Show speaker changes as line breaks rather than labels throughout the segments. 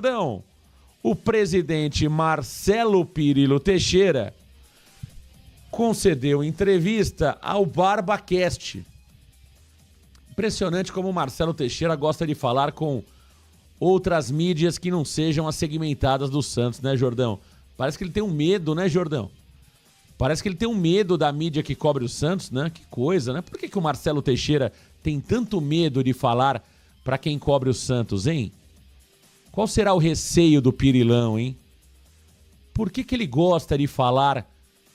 Jordão, o presidente Marcelo Pirillo Teixeira concedeu entrevista ao BarbaCast. Impressionante como o Marcelo Teixeira gosta de falar com outras mídias que não sejam as segmentadas do Santos, né, Jordão? Parece que ele tem um medo, né, Jordão? Parece que ele tem um medo da mídia que cobre o Santos, né? Que coisa, né? Por que o Marcelo Teixeira tem tanto medo de falar para quem cobre o Santos, hein? Qual será o receio do Pirilão, hein? Por que ele gosta de falar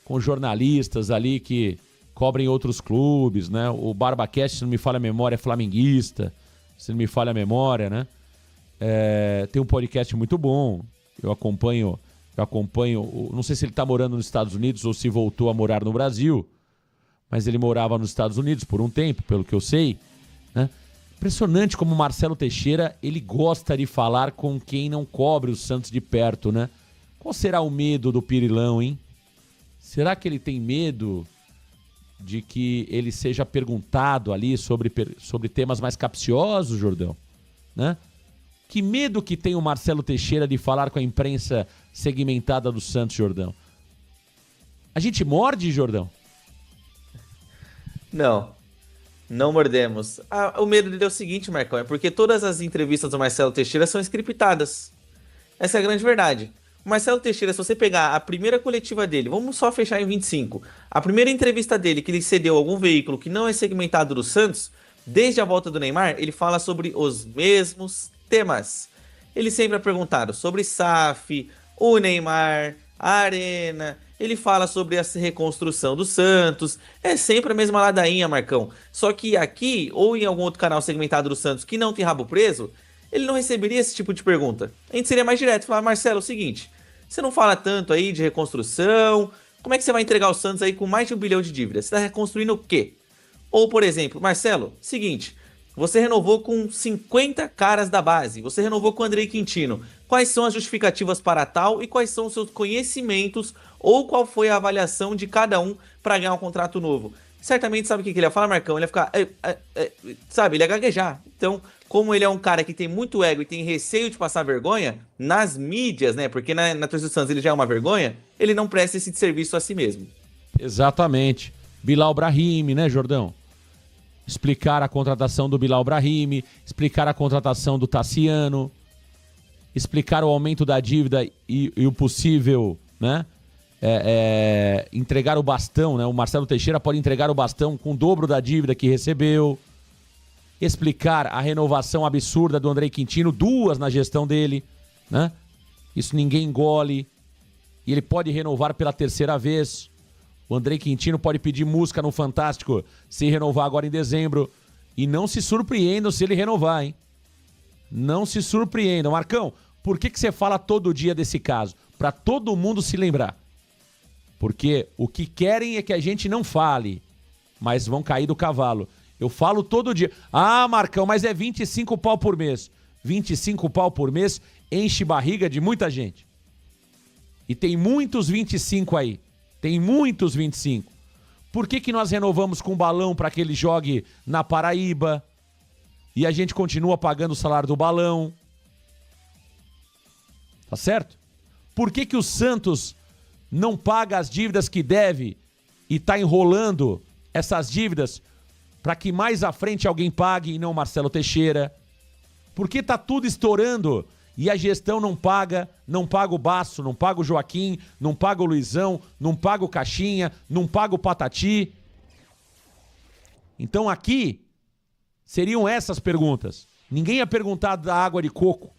com jornalistas ali que cobrem outros clubes, né? O BarbaCast, se não me falha a memória, é flamenguista, se não me falha a memória, né? Tem um podcast muito bom, eu acompanho, não sei se ele está morando nos Estados Unidos ou se voltou a morar no Brasil, mas ele morava nos Estados Unidos por um tempo, pelo que eu sei, né? Impressionante como o Marcelo Teixeira, ele gosta de falar com quem não cobre o Santos de perto, né? Qual será o medo do Pirilão, hein? Será que ele tem medo de que ele seja perguntado ali sobre temas mais capciosos, Jordão? Né? Que medo que tem o Marcelo Teixeira de falar com a imprensa segmentada do Santos, Jordão? A gente morde, Jordão?
Não mordemos. O medo dele é o seguinte, Marcão, é porque todas as entrevistas do Marcelo Teixeira são scriptadas. Essa é a grande verdade. O Marcelo Teixeira, se você pegar a primeira coletiva dele, vamos só fechar em 25, a primeira entrevista dele que ele cedeu a algum veículo que não é segmentado do Santos, desde a volta do Neymar, ele fala sobre os mesmos temas. Ele sempre é perguntado sobre SAF, o Neymar, a Arena. Ele fala sobre a reconstrução do Santos. É sempre a mesma ladainha, Marcão. Só que aqui, ou em algum outro canal segmentado do Santos que não tem rabo preso, ele não receberia esse tipo de pergunta. A gente seria mais direto, falar: Marcelo, é o seguinte, você não fala tanto aí de reconstrução, como é que você vai entregar o Santos aí com mais de 1 bilhão de dívidas? Você está reconstruindo o quê? Ou, por exemplo, Marcelo, seguinte, você renovou com 50 caras da base, você renovou com o Andrei Quintino. Quais são as justificativas para tal e quais são os seus conhecimentos ou qual foi a avaliação de cada um para ganhar um contrato novo? Certamente sabe o que ele ia falar, Marcão? Ele ia ficar, sabe, ele ia gaguejar. Então, como ele é um cara que tem muito ego e tem receio de passar vergonha, nas mídias, né? Porque na torcida do Santos ele já é uma vergonha, ele não presta esse serviço a si mesmo.
Exatamente. Bilal Brahimi, né, Jordão? Explicar a contratação do Bilal Brahimi, explicar a contratação do Tassiano, explicar o aumento da dívida e o possível, né? Entregar o bastão, né? O Marcelo Teixeira pode entregar o bastão com o dobro da dívida que recebeu. Explicar a renovação absurda do Andrei Quintino, 2 na gestão dele, né? Isso ninguém engole. E ele pode renovar pela 3ª vez. O Andrei Quintino pode pedir música no Fantástico se renovar agora em dezembro. E não se surpreendam se ele renovar, hein? Não se surpreendam. Marcão, por que você fala todo dia desse caso? Para todo mundo se lembrar. Porque o que querem é que a gente não fale, mas vão cair do cavalo. Eu falo todo dia. Ah, Marcão, mas é 25 pau por mês. 25 pau por mês enche barriga de muita gente. E tem muitos 25 aí. Tem muitos 25. Por que nós renovamos com balão para que ele jogue na Paraíba e a gente continua pagando o salário do balão? Tá certo? Por que o Santos não paga as dívidas que deve e tá enrolando essas dívidas para que mais à frente alguém pague e não Marcelo Teixeira? Por que tá tudo estourando e a gestão não paga o Basso, não paga o Joaquim, não paga o Luizão, não paga o Caixinha, não paga o Patati? Então aqui seriam essas perguntas. Ninguém ia perguntar da água de coco.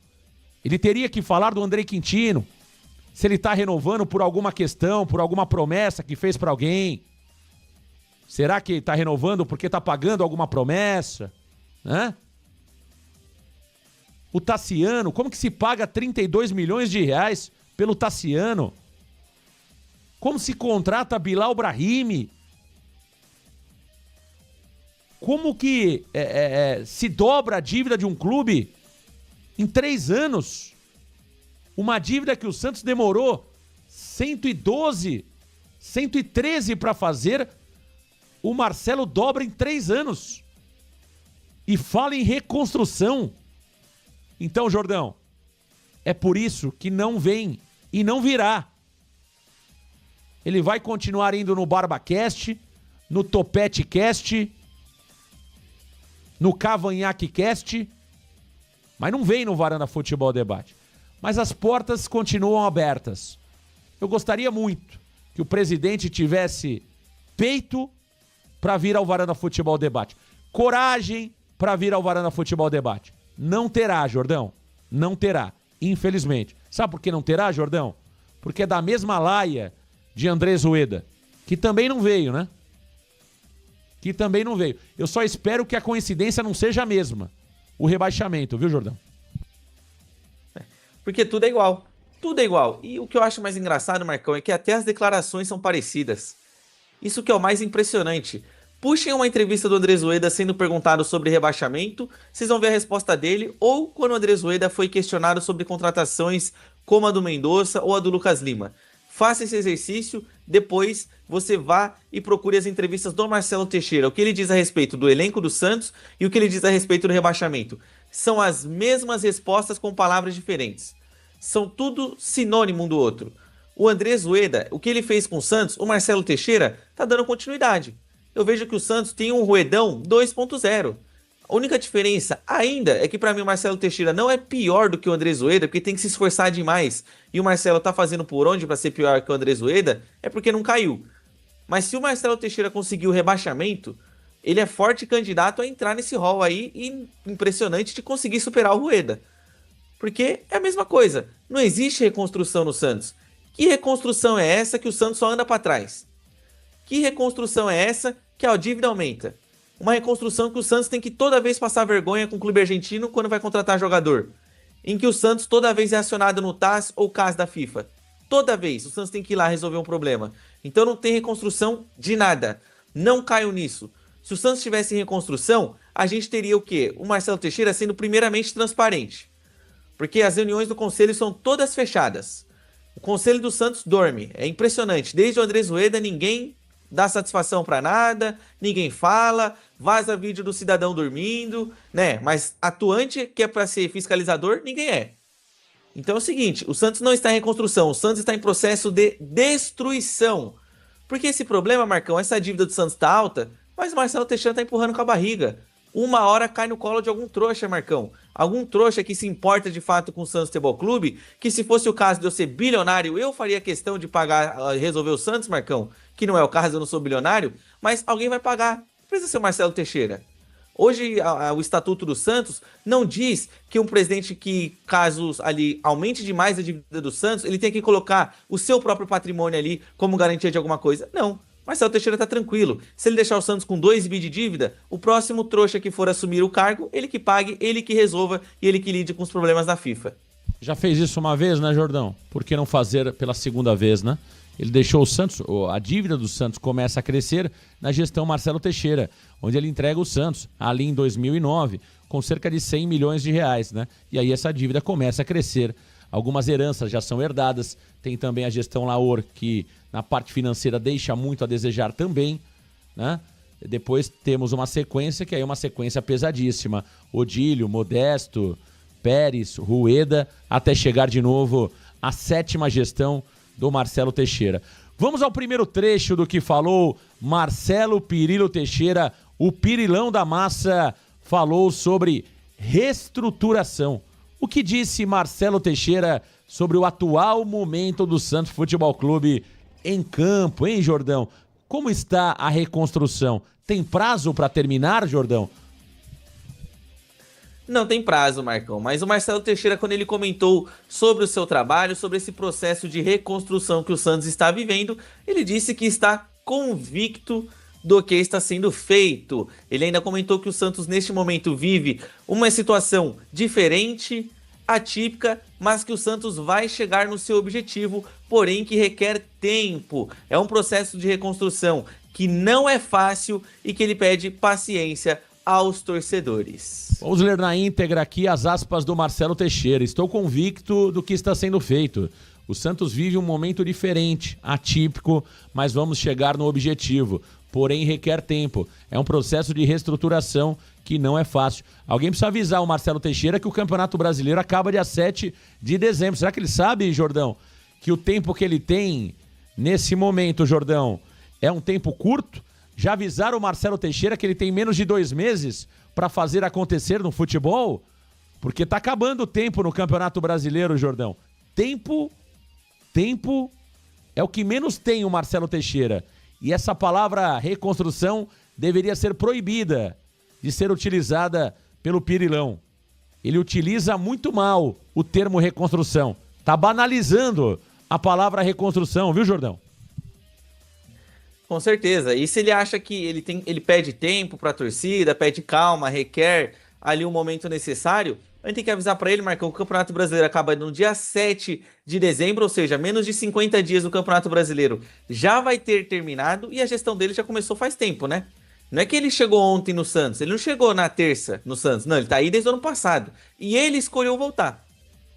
Ele teria que falar do Andrei Quintino, se ele tá renovando por alguma questão, por alguma promessa que fez para alguém. Será que tá renovando porque tá pagando alguma promessa? Né? O Tassiano, como que se paga 32 milhões de reais pelo Tassiano? Como se contrata Bilal Brahimi? Como que se dobra a dívida de um clube em 3 anos? Uma dívida que o Santos demorou 112, 113 para fazer, o Marcelo dobra em 3 anos. E fala em reconstrução. Então, Jordão, É por isso que não vem e não virá. Ele vai continuar indo no BarbaCast, no TopeteCast, no CavanhaqueCast, mas não vem no Varanda Futebol Debate. Mas as portas continuam abertas. Eu gostaria muito que o presidente tivesse peito para vir ao Varanda Futebol Debate. Coragem para vir ao Varanda Futebol Debate. Não terá, Jordão. Não terá, infelizmente. Sabe por que não terá, Jordão? Porque é da mesma laia de Andrés Rueda, que também não veio, né? Que também não veio. Eu só espero que a coincidência não seja a mesma. O rebaixamento, viu, Jordão?
Porque tudo é igual. Tudo é igual. E o que eu acho mais engraçado, Marcão, é que até as declarações são parecidas. Isso que é o mais impressionante. Puxem uma entrevista do Andrés Rueda sendo perguntado sobre rebaixamento, vocês vão ver a resposta dele, ou quando o Andrés Rueda foi questionado sobre contratações como a do Mendonça ou a do Lucas Lima. Faça esse exercício, depois você vá e procure as entrevistas do Marcelo Teixeira. O que ele diz a respeito do elenco do Santos e o que ele diz a respeito do rebaixamento. São as mesmas respostas com palavras diferentes. São tudo sinônimo um do outro. O Andrés Rueda, o que ele fez com o Santos, o Marcelo Teixeira tá dando continuidade. Eu vejo que o Santos tem um Ruedão 2.0. A única diferença ainda é que para mim o Marcelo Teixeira não é pior do que o Andrés Rueda, porque tem que se esforçar demais. E o Marcelo tá fazendo por onde para ser pior que o Andrés Rueda, é porque não caiu. Mas se o Marcelo Teixeira conseguir o rebaixamento, ele é forte candidato a entrar nesse rol aí e impressionante de conseguir superar o Rueda. Porque é a mesma coisa, não existe reconstrução no Santos. Que reconstrução é essa que o Santos só anda para trás? Que reconstrução é essa que a dívida aumenta? Uma reconstrução que o Santos tem que toda vez passar vergonha com o clube argentino quando vai contratar jogador. Em que o Santos toda vez é acionado no TAS ou CAS da FIFA. Toda vez o Santos tem que ir lá resolver um problema. Então não tem reconstrução de nada. Não caio nisso. Se o Santos tivesse reconstrução, a gente teria o quê? O Marcelo Teixeira sendo primeiramente transparente. Porque as reuniões do conselho são todas fechadas. O conselho do Santos dorme. É impressionante. Desde o Andrés Rueda ninguém dá satisfação pra nada, ninguém fala, vaza vídeo do cidadão dormindo, né? Mas atuante que é pra ser fiscalizador, ninguém é. Então é o seguinte, o Santos não está em reconstrução, o Santos está em processo de destruição. Porque esse problema, Marcão, essa dívida do Santos tá alta, mas o Marcelo Teixeira tá empurrando com a barriga. Uma hora cai no colo de algum trouxa, Marcão. Algum trouxa que se importa de fato com o Santos Futebol Clube, que se fosse o caso de eu ser bilionário, eu faria questão de pagar, resolver o Santos, Marcão, que não é o caso, eu não sou bilionário, mas alguém vai pagar. Não precisa ser o Marcelo Teixeira. Hoje, o Estatuto do Santos não diz que um presidente que, caso ali aumente demais a dívida do Santos, ele tem que colocar o seu próprio patrimônio ali como garantia de alguma coisa. Não. Marcelo Teixeira tá tranquilo. Se ele deixar o Santos com 2 bi de dívida, o próximo trouxa que for assumir o cargo, ele que pague, ele que resolva e ele que lide com os problemas da FIFA.
Já fez isso uma vez, né, Jordão? Por que não fazer pela segunda vez, né? Ele deixou o Santos, a dívida do Santos começa a crescer na gestão Marcelo Teixeira, onde ele entrega o Santos ali em 2009 com cerca de 100 milhões de reais, né? E aí essa dívida começa a crescer. Algumas heranças já são herdadas, tem também a gestão Laor, que na parte financeira deixa muito a desejar também, né? Depois temos uma sequência, que aí é uma sequência pesadíssima. Odílio, Modesto, Pérez, Rueda, até chegar de novo à 7ª gestão do Marcelo Teixeira. Vamos ao primeiro trecho do que falou Marcelo Pirillo Teixeira, o Pirilão da Massa, falou sobre reestruturação. O que disse Marcelo Teixeira sobre o atual momento do Santos Futebol Clube em campo, hein, Jordão? Como está a reconstrução? Tem prazo para terminar, Jordão?
Não tem prazo, Marcão, mas o Marcelo Teixeira, quando ele comentou sobre o seu trabalho, sobre esse processo de reconstrução que o Santos está vivendo, ele disse que está convicto do que está sendo feito. Ele ainda comentou que o Santos neste momento vive uma situação diferente, atípica, mas que o Santos vai chegar no seu objetivo, porém que requer tempo. É um processo de reconstrução que não é fácil e que ele pede paciência aos torcedores.
Vamos ler na íntegra aqui as aspas do Marcelo Teixeira. Estou convicto do que está sendo feito. O Santos vive um momento diferente, atípico, mas vamos chegar no objetivo. porém requer tempo. É um processo de reestruturação que não é fácil. Alguém precisa avisar o Marcelo Teixeira que o Campeonato Brasileiro acaba dia 7 de dezembro. Será que ele sabe, Jordão, que o tempo que ele tem nesse momento, Jordão, é um tempo curto? Já avisaram o Marcelo Teixeira que ele tem menos de 2 meses para fazer acontecer no futebol? Porque tá acabando o tempo no Campeonato Brasileiro, Jordão. Tempo é o que menos tem o Marcelo Teixeira. E essa palavra reconstrução deveria ser proibida de ser utilizada pelo Pirilão. Ele utiliza muito mal o termo reconstrução. Tá banalizando a palavra reconstrução, viu, Jordão?
Com certeza. E se ele acha que ele pede tempo para a torcida, pede calma, requer ali um momento necessário, a gente tem que avisar para ele, Marcão, que o Campeonato Brasileiro acaba no dia 7 de dezembro, ou seja, menos de 50 dias do Campeonato Brasileiro já vai ter terminado e a gestão dele já começou faz tempo, né? Não é que ele chegou ontem no Santos, ele não chegou na terça no Santos, não, ele tá aí desde o ano passado. E ele escolheu voltar.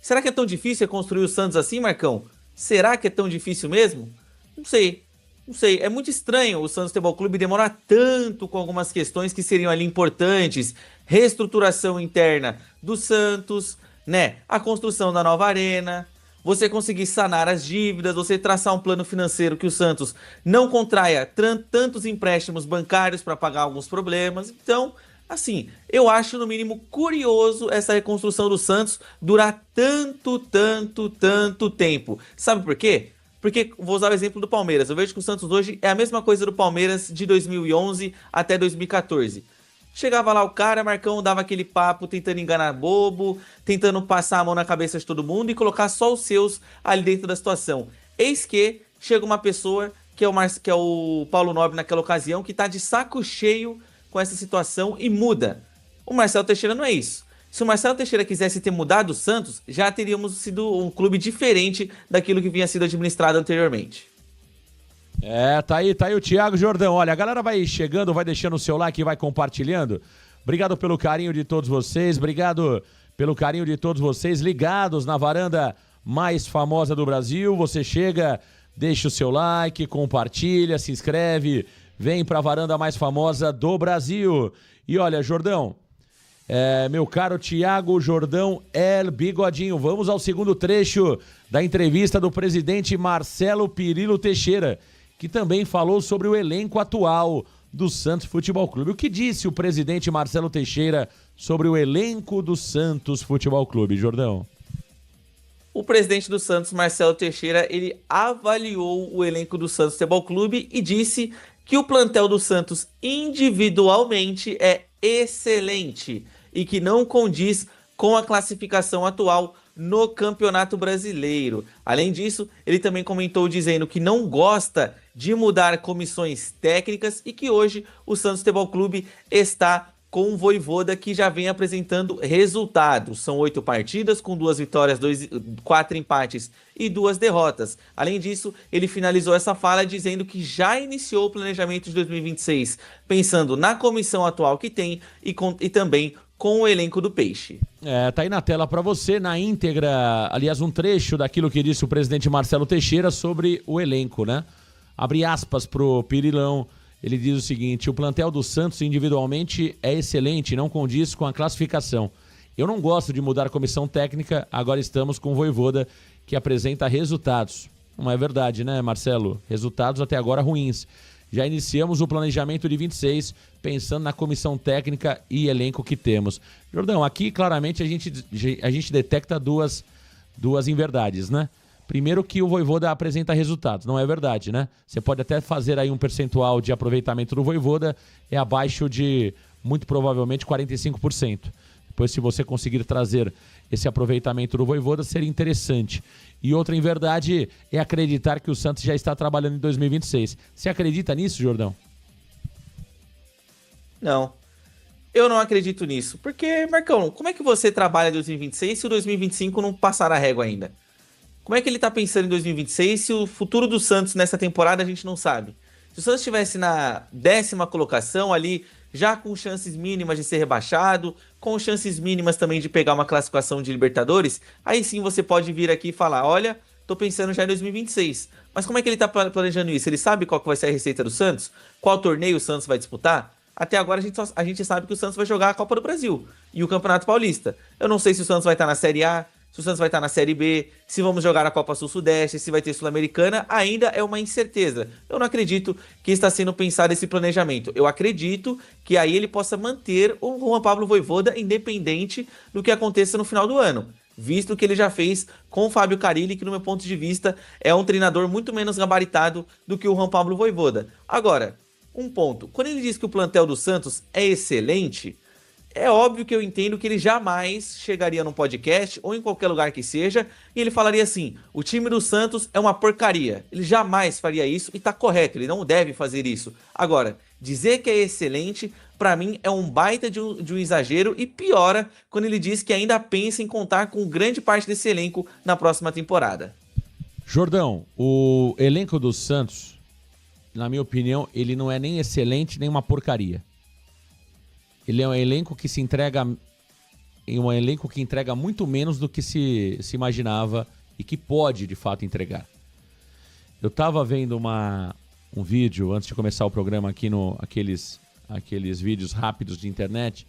Será que é tão difícil reconstruir o Santos assim, Marcão? Será que é tão difícil mesmo? Não sei. Não sei, é muito estranho o Santos Futebol Clube demorar tanto com algumas questões que seriam ali importantes. Reestruturação interna do Santos, né? A construção da nova arena, você conseguir sanar as dívidas, você traçar um plano financeiro que o Santos não contraia tantos empréstimos bancários para pagar alguns problemas. Então, assim, eu acho no mínimo curioso essa reconstrução do Santos durar tanto tempo. Sabe por quê? Porque, vou usar o exemplo do Palmeiras, eu vejo que o Santos hoje é a mesma coisa do Palmeiras de 2011 até 2014. Chegava lá o cara, Marcão, dava aquele papo tentando enganar bobo, tentando passar a mão na cabeça de todo mundo e colocar só os seus ali dentro da situação. Eis que chega uma pessoa, que é o Paulo Nobre naquela ocasião, que tá de saco cheio com essa situação e muda. O Marcelo Teixeira não é isso. Se o Marcelo Teixeira quisesse ter mudado o Santos, já teríamos sido um clube diferente daquilo que vinha sido administrado anteriormente.
Tá aí o Thiago Jordão. Olha, a galera vai chegando, vai deixando o seu like e vai compartilhando. Obrigado pelo carinho de todos vocês, obrigado pelo carinho de todos vocês ligados na varanda mais famosa do Brasil. Você chega, deixa o seu like, compartilha, se inscreve, vem pra varanda mais famosa do Brasil. E olha, Jordão, meu caro Thiago Jordão El Bigodinho, vamos ao segundo trecho da entrevista do presidente Marcelo Pirillo Teixeira, que também falou sobre o elenco atual do Santos Futebol Clube. O que disse o presidente Marcelo Teixeira sobre o elenco do Santos Futebol Clube, Jordão?
O presidente do Santos, Marcelo Teixeira, ele avaliou o elenco do Santos Futebol Clube e disse que o plantel do Santos individualmente é excelente e que não condiz com a classificação atual no Campeonato Brasileiro. Além disso, ele também comentou dizendo que não gosta de mudar comissões técnicas e que hoje o Santos Futebol Clube está com o Vojvoda, que já vem apresentando resultados. São 8 partidas, com 2 vitórias, 4 empates e 2 derrotas. Além disso, ele finalizou essa fala dizendo que já iniciou o planejamento de 2026, pensando na comissão atual que tem e também com o elenco do Peixe.
Tá aí na tela para você, na íntegra, aliás, um trecho daquilo que disse o presidente Marcelo Teixeira sobre o elenco, né? Abre aspas pro Pirilão. Ele diz o seguinte: o plantel do Santos individualmente é excelente, não condiz com a classificação. Eu não gosto de mudar a comissão técnica, agora estamos com o Vojvoda, que apresenta resultados. Não é verdade, né, Marcelo? Resultados até agora ruins. Já iniciamos o planejamento de 26, pensando na comissão técnica e elenco que temos. Jordão, aqui claramente a gente detecta duas inverdades, né? Primeiro que o Vojvoda apresenta resultados, não é verdade, né? Você pode até fazer aí um percentual de aproveitamento do Vojvoda, é abaixo de, muito provavelmente, 45%. Depois, se você conseguir trazer esse aproveitamento do Vojvoda, seria interessante. E outra inverdade é acreditar que o Santos já está trabalhando em 2026. Você acredita nisso, Jordão?
Não, eu não acredito nisso. Porque, Marcão, como é que você trabalha em 2026 se o 2025 não passar a régua ainda? Como é que ele tá pensando em 2026 se o futuro do Santos nessa temporada a gente não sabe? Se o Santos estivesse na 10ª colocação ali, já com chances mínimas de ser rebaixado, com chances mínimas também de pegar uma classificação de Libertadores, aí sim você pode vir aqui e falar, olha, tô pensando já em 2026. Mas como é que ele tá planejando isso? Ele sabe qual que vai ser a receita do Santos? Qual torneio o Santos vai disputar? Até agora a gente sabe que o Santos vai jogar a Copa do Brasil e o Campeonato Paulista. Eu não sei se o Santos vai estar na Série A, se o Santos vai estar na Série B, se vamos jogar a Copa Sul-Sudeste, se vai ter Sul-Americana, ainda é uma incerteza. Eu não acredito que está sendo pensado esse planejamento. Eu acredito que aí ele possa manter o Juan Pablo Vojvoda independente do que aconteça no final do ano. Visto que ele já fez com o Fábio Carille, que no meu ponto de vista é um treinador muito menos gabaritado do que o Juan Pablo Vojvoda. Agora, um ponto. Quando ele diz que o plantel do Santos é excelente, é óbvio que eu entendo que ele jamais chegaria num podcast ou em qualquer lugar que seja e ele falaria assim: o time do Santos é uma porcaria. Ele jamais faria isso e tá correto, ele não deve fazer isso. Agora, dizer que é excelente, pra mim é um baita de um exagero e piora quando ele diz que ainda pensa em contar com grande parte desse elenco na próxima temporada.
Jordão, o elenco do Santos, na minha opinião, ele não é nem excelente nem uma porcaria. Ele é um elenco que se entrega, um elenco que entrega muito menos do que se imaginava e que pode, de fato, entregar. Eu tava vendo um vídeo antes de começar o programa aqui aqueles vídeos rápidos de internet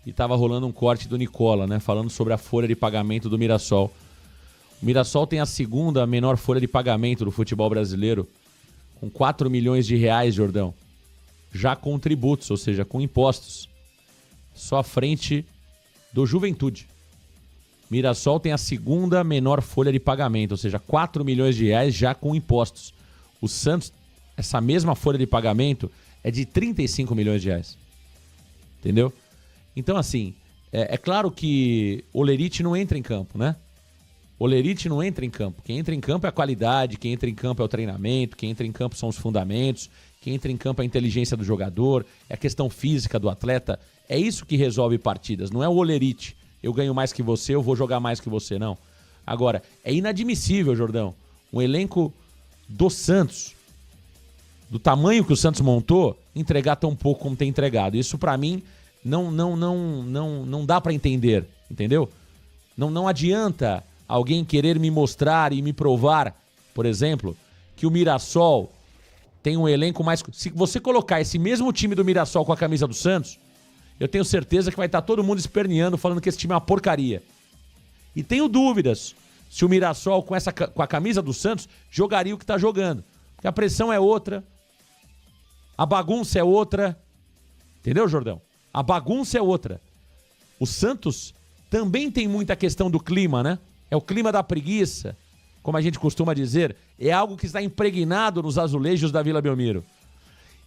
e tava rolando um corte do Nicola, né, falando sobre a folha de pagamento do Mirassol. O Mirassol tem a segunda menor folha de pagamento do futebol brasileiro, com 4 milhões de reais, Jordão, já com tributos, ou seja, com impostos. Só à frente do Juventude. Mirassol tem a segunda menor folha de pagamento, ou seja, 4 milhões de reais já com impostos. O Santos, essa mesma folha de pagamento é de 35 milhões de reais. Entendeu? Então, assim, é claro que o Olerite não entra em campo, né? O Olerite não entra em campo. Quem entra em campo é a qualidade, quem entra em campo é o treinamento, quem entra em campo são os fundamentos, quem entra em campo é a inteligência do jogador, é a questão física do atleta. É isso que resolve partidas, não é o Olerite. Eu ganho mais que você, eu vou jogar mais que você, não. Agora, é inadmissível, Jordão, um elenco do Santos, do tamanho que o Santos montou, entregar tão pouco como tem entregado. Isso, pra mim, não dá pra entender, entendeu? Não adianta alguém querer me mostrar e me provar, por exemplo, que o Mirassol tem um elenco mais... Se você colocar esse mesmo time do Mirassol com a camisa do Santos, eu tenho certeza que vai estar todo mundo esperneando, falando que esse time é uma porcaria. E tenho dúvidas se o Mirassol, com a camisa do Santos, jogaria o que está jogando. Porque a pressão é outra, a bagunça é outra. Entendeu, Jordão? A bagunça é outra. O Santos também tem muita questão do clima, né? É o clima da preguiça, como a gente costuma dizer. É algo que está impregnado nos azulejos da Vila Belmiro.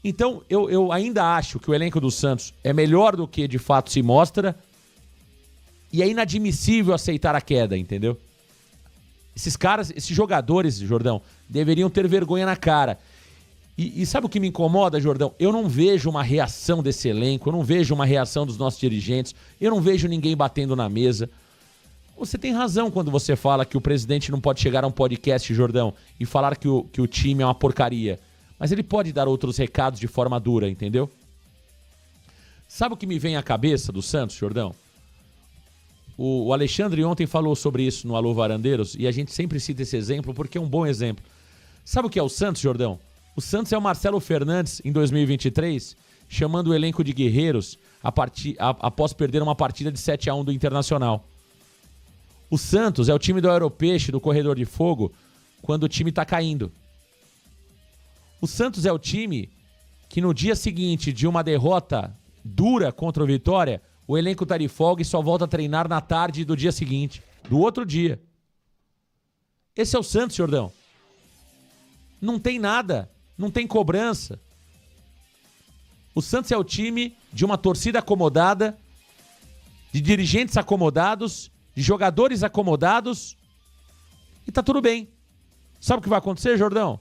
Então, eu ainda acho que o elenco do Santos é melhor do que de fato se mostra e é inadmissível aceitar a queda, entendeu? Esses caras, esses jogadores, Jordão, deveriam ter vergonha na cara. E sabe o que me incomoda, Jordão? Eu não vejo uma reação desse elenco, eu não vejo uma reação dos nossos dirigentes, eu não vejo ninguém batendo na mesa. Você tem razão quando você fala que o presidente não pode chegar a um podcast, Jordão, e falar que o time é uma porcaria. Mas ele pode dar outros recados de forma dura, entendeu? Sabe o que me vem à cabeça do Santos, Jordão? O Alexandre ontem falou sobre isso no Alô Varandeiros e a gente sempre cita esse exemplo porque é um bom exemplo. Sabe o que é o Santos, Jordão? O Santos é o Marcelo Fernandes em 2023, chamando o elenco de guerreiros após perder uma partida de 7-1 do Internacional. O Santos é o time do Aeropeixe, do Corredor de Fogo, quando o time tá caindo. O Santos é o time que no dia seguinte de uma derrota dura contra o Vitória, o elenco tá de folga e só volta a treinar na tarde do dia seguinte, do outro dia. Esse é o Santos, Jordão. Não tem nada, não tem cobrança. O Santos é o time de uma torcida acomodada, de dirigentes acomodados, de jogadores acomodados, e tá tudo bem. Sabe o que vai acontecer, Jordão?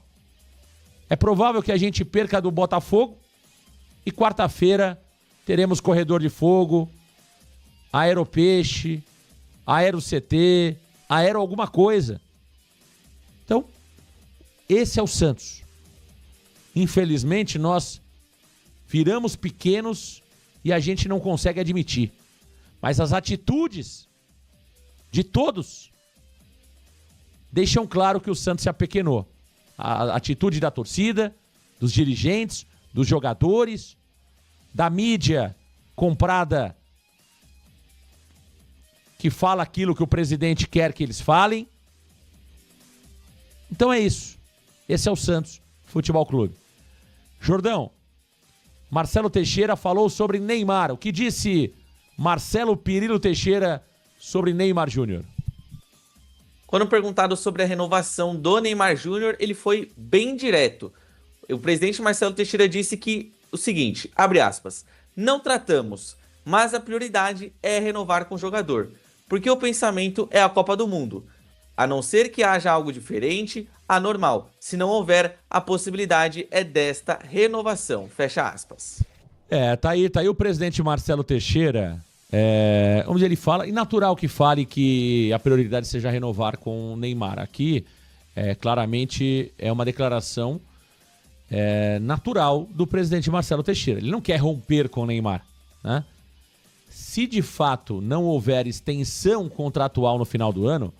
É provável que a gente perca do Botafogo e quarta-feira teremos Corredor de Fogo, Aeropeixe, Aero-CT, Aero alguma coisa. Então, esse é o Santos. Infelizmente, nós viramos pequenos e a gente não consegue admitir. Mas as atitudes de todos deixam claro que o Santos se apequenou. A atitude da torcida, dos dirigentes, dos jogadores, da mídia comprada que fala aquilo que o presidente quer que eles falem. Então é isso. Esse é o Santos Futebol Clube. Jordão, Marcelo Teixeira falou sobre Neymar. O que disse Marcelo Pirillo Teixeira sobre Neymar Júnior?
Quando perguntado sobre a renovação do Neymar Júnior, ele foi bem direto. O presidente Marcelo Teixeira disse que o seguinte, abre aspas, não tratamos, mas a prioridade é renovar com o jogador, porque o pensamento é a Copa do Mundo. A não ser que haja algo diferente, anormal. Se não houver, a possibilidade é desta renovação. Fecha aspas.
Tá aí o presidente Marcelo Teixeira. Onde ele fala, e natural que fale que a prioridade seja renovar com o Neymar. Aqui, claramente, é uma declaração natural do presidente Marcelo Teixeira. Ele não quer romper com o Neymar, né? Se de fato não houver extensão contratual no final do ano,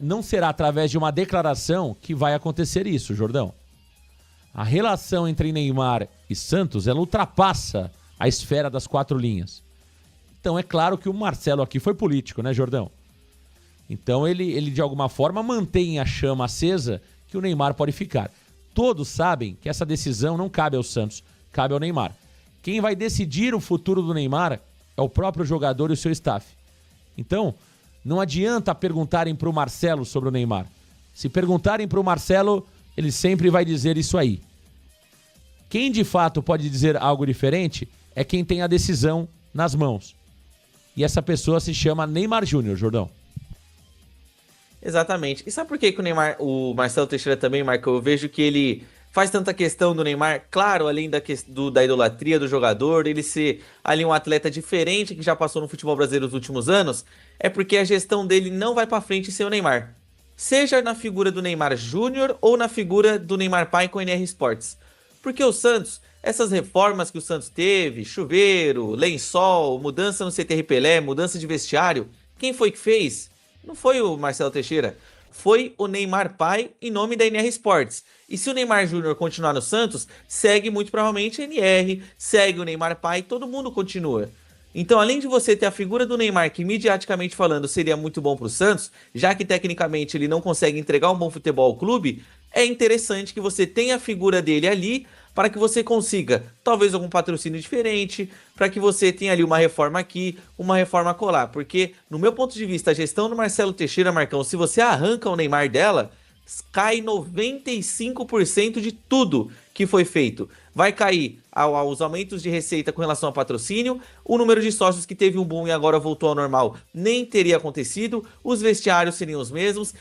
não será através de uma declaração que vai acontecer isso, Jordão. A relação entre Neymar e Santos, ela ultrapassa a esfera das 4 linhas. Então é claro que o Marcelo aqui foi político, né, Jordão? Então ele de alguma forma mantém a chama acesa que o Neymar pode ficar. Todos sabem que essa decisão não cabe ao Santos, cabe ao Neymar. Quem vai decidir o futuro do Neymar é o próprio jogador e o seu staff. Então, não adianta perguntarem para o Marcelo sobre o Neymar. Se perguntarem para o Marcelo, ele sempre vai dizer isso aí. Quem de fato pode dizer algo diferente é quem tem a decisão nas mãos. E essa pessoa se chama Neymar Júnior, Jordão.
Exatamente. E sabe por que o Marcelo Teixeira também, Marco? Eu vejo que ele faz tanta questão do Neymar, claro, além da idolatria do jogador, ele ser ali um atleta diferente que já passou no futebol brasileiro nos últimos anos, é porque a gestão dele não vai pra frente sem o Neymar. Seja na figura do Neymar Júnior ou na figura do Neymar pai com o NR Sports. Porque o Santos, essas reformas que o Santos teve, chuveiro, lençol, mudança no CTR Pelé, mudança de vestiário, quem foi que fez? Não foi o Marcelo Teixeira, foi o Neymar pai em nome da NR Sports. E se o Neymar Júnior continuar no Santos, segue muito provavelmente a NR, segue o Neymar pai, todo mundo continua. Então, além de você ter a figura do Neymar, que midiaticamente falando seria muito bom para o Santos, já que tecnicamente ele não consegue entregar um bom futebol ao clube, é interessante que você tenha a figura dele ali para que você consiga talvez algum patrocínio diferente, para que você tenha ali uma reforma aqui, uma reforma acolá. Porque, no meu ponto de vista, a gestão do Marcelo Teixeira, Marcão, se você arranca o Neymar dela, cai 95% de tudo que foi feito. Vai cair aos aumentos de receita com relação ao patrocínio, o número de sócios que teve um boom e agora voltou ao normal nem teria acontecido, os vestiários seriam os mesmos,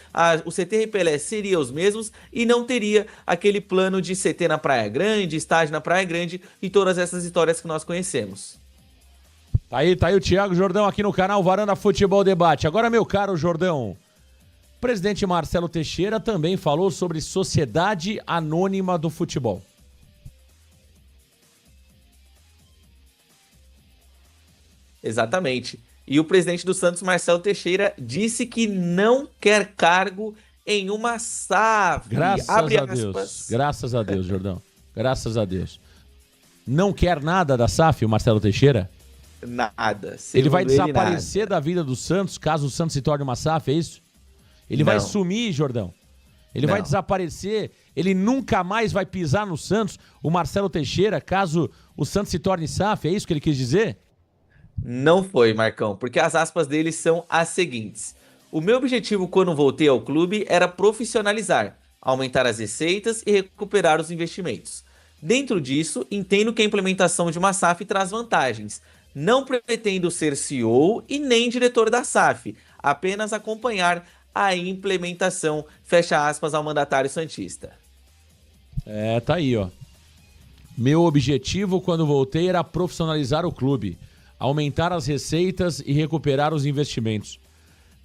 o CTR Pelé seria os mesmos e não teria aquele plano de CT na Praia Grande, estádio na Praia Grande e todas essas histórias que nós conhecemos.
Tá aí o Thiago Jordão aqui no canal Varanda Futebol Debate. Agora, meu caro Jordão, o presidente Marcelo Teixeira também falou sobre Sociedade Anônima do Futebol.
Exatamente. E o presidente do Santos, Marcelo Teixeira, disse que não quer cargo em uma SAF.
Graças a Deus. Graças a Deus, Jordão. Graças a Deus. Não quer nada da SAF, o Marcelo Teixeira?
Nada.
Ele vai desaparecer da vida do Santos caso o Santos se torne uma SAF, é isso? Ele vai sumir, Jordão. Ele vai desaparecer. Ele nunca mais vai pisar no Santos, o Marcelo Teixeira, caso o Santos se torne SAF. É isso que ele quis dizer?
Não foi, Marcão, porque as aspas dele são as seguintes. O meu objetivo quando voltei ao clube era profissionalizar, aumentar as receitas e recuperar os investimentos. Dentro disso, entendo que a implementação de uma SAF traz vantagens. Não pretendo ser CEO e nem diretor da SAF, apenas acompanhar a implementação, fecha aspas ao mandatário santista.
Tá aí, ó. Meu objetivo quando voltei era profissionalizar o clube, aumentar as receitas e recuperar os investimentos.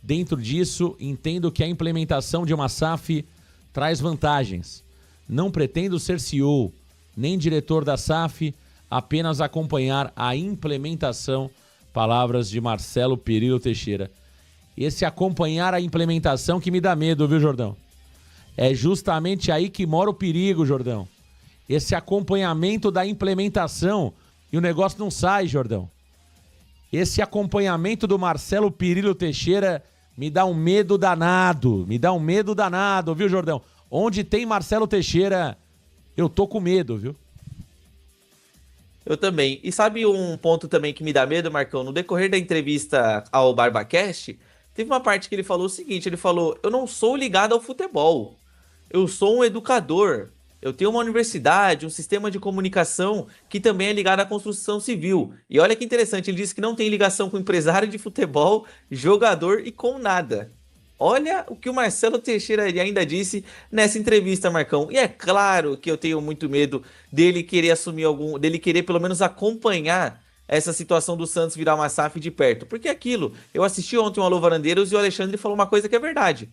Dentro disso, entendo que a implementação de uma SAF traz vantagens. Não pretendo ser CEO, nem diretor da SAF, apenas acompanhar a implementação. Palavras de Marcelo Pirillo Teixeira. esse acompanhar a implementação que me dá medo, viu, Jordão? É justamente aí que mora o perigo, Jordão. Esse acompanhamento da implementação. E o negócio não sai, Jordão. Esse acompanhamento do Marcelo Pirillo Teixeira me dá um medo danado. Me dá um medo danado, viu, Jordão? Onde tem Marcelo Teixeira, eu tô com medo, viu?
Eu também. E sabe um ponto também que me dá medo, Marcão? No decorrer da entrevista ao BarbaCast, teve uma parte que ele falou o seguinte, ele falou, eu não sou ligado ao futebol, eu sou um educador, eu tenho uma universidade, um sistema de comunicação que também é ligado à construção civil. E olha que interessante, ele disse que não tem ligação com empresário de futebol, jogador e com nada. Olha o que o Marcelo Teixeira ainda disse nessa entrevista, Marcão. E é claro que eu tenho muito medo dele querer assumir dele querer pelo menos acompanhar essa situação do Santos virar uma SAF de perto. Porque aquilo, eu assisti ontem o Alô Varandeiros e o Alexandre falou uma coisa que é verdade.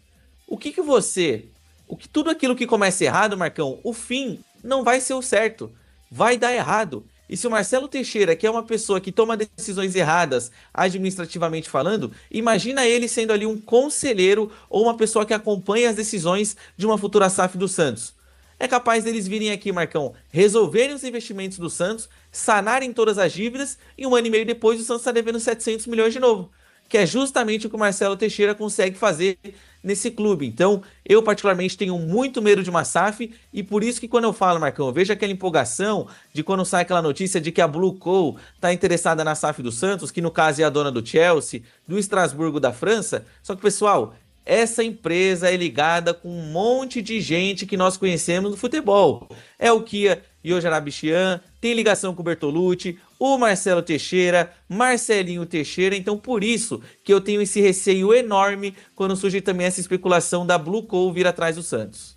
Tudo aquilo que começa errado, Marcão, o fim não vai ser o certo. Vai dar errado. E se o Marcelo Teixeira, que é uma pessoa que toma decisões erradas, administrativamente falando, imagina ele sendo ali um conselheiro ou uma pessoa que acompanha as decisões de uma futura SAF do Santos. É capaz deles virem aqui, Marcão, resolverem os investimentos do Santos, sanarem todas as dívidas e 1 ano e meio depois o Santos está devendo 700 milhões de novo. Que é justamente o que o Marcelo Teixeira consegue fazer nesse clube. Então, eu particularmente tenho muito medo de uma SAF e por isso que quando eu falo, Marcão, eu vejo aquela empolgação de quando sai aquela notícia de que a Blue Co está interessada na SAF do Santos, que no caso é a dona do Chelsea, do Estrasburgo da França. Só que, pessoal, essa empresa é ligada com um monte de gente que nós conhecemos no futebol. É o Kia Yojarabichian, tem ligação com o Bertolucci, o Marcelo Teixeira, Marcelinho Teixeira. Então, por isso que eu tenho esse receio enorme quando surge também essa especulação da Blue Co vir atrás do Santos.